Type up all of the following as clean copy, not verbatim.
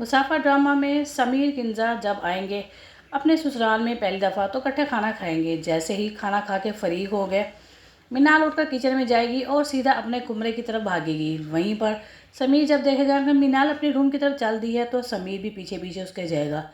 मुसाफा drama में समीर किंजा जब आएंगे अपने ससुराल में पहली दफ़ा तो इकट्ठे खाना खाएंगे। जैसे ही खाना खा के फरीग हो गए, मिनाल उठकर किचन में जाएगी और सीधा अपने कमरे की तरफ भागेगी। वहीं पर समीर जब देखेगा कि मिनाल अपने रूम की तरफ चल दी है तो समीर भी पीछे पीछे उसके जाएगा।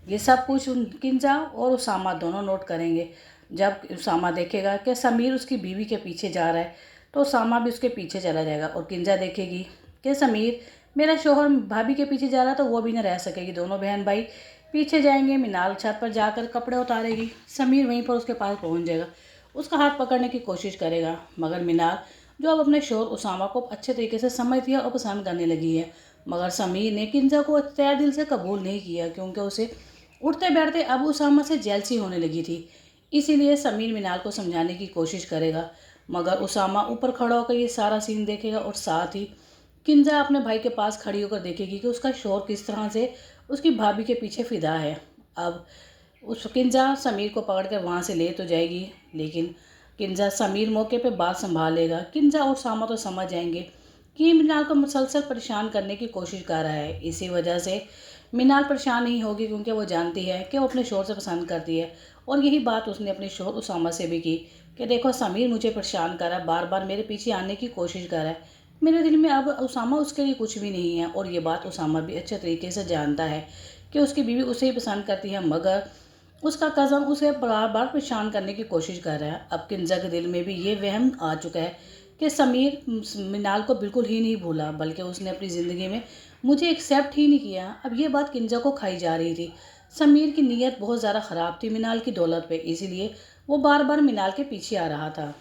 ये सब कुछ किंजा और उसामा दोनों नोट करेंगे। जब उसामा देखेगा कि समीर उसकी बीवी के पीछे जा रहा है तो उसामा भी उसके पीछे चला जाएगा। और किंजा देखेगी कि समीर मेरा शोहर भाभी के पीछे जा रहा तो वो भी न रह सकेगी। दोनों बहन भाई पीछे जाएंगे। मिनाल छत पर जाकर कपड़े उतारेगी। समीर वहीं पर उसके पास पहुंच जाएगा, उसका हाथ पकड़ने की कोशिश करेगा, मगर मिनाल जो अब अपने शोहर उसामा को अच्छे तरीके से समझती है और पसंद करने लगी है। मगर समीर ने किंजा को तहे दिल से कबूल नहीं किया क्योंकि उसे उठते बैठते अब उसामा से जेलसी होने लगी थी। इसीलिए समीर मिनाल को समझाने की कोशिश करेगा, मगर उसामा ऊपर खड़ा होकर ये सारा सीन देखेगा और साथ ही किंजा अपने भाई के पास खड़ी होकर देखेगी कि उसका शोहर किस तरह से उसकी भाभी के पीछे फिदा है। अब उस किंजा समीर को पकड़ कर वहाँ से ले तो जाएगी, लेकिन किंजा समीर मौके पे बात संभाल लेगा। किंजा और सामा तो समझ जाएंगे कि मिनाल को मुसलसल परेशान करने की कोशिश कर रहा है। इसी वजह से मिनाल परेशान नहीं होगी क्योंकि वो जानती है कि वो अपने शोहर से पसंद करती है। और यही बात उसने अपने शोहर उसामा से भी की कि देखो समीर मुझे परेशान कर रहा है, बार बार मेरे पीछे आने की कोशिश कर रहा है। मेरे दिल में अब उसामा उसके लिए कुछ भी नहीं है। और ये बात उसामा भी अच्छे तरीके से जानता है कि उसकी बीवी उसे ही पसंद करती है, मगर उसका कज़न उसे बार बार परेशान करने की कोशिश कर रहा है। अब किंजा के दिल में भी ये वहम आ चुका है कि समीर मिनाल को बिल्कुल ही नहीं भूला, बल्कि उसने अपनी ज़िंदगी में मुझे एक्सेप्ट ही नहीं किया। अब ये बात किंजा को खाई जा रही थी। समीर की नीयत बहुत ज़्यादा ख़राब थी मिनाल की दौलत पे, इसीलिए वो बार बार मिनाल के पीछे आ रहा था।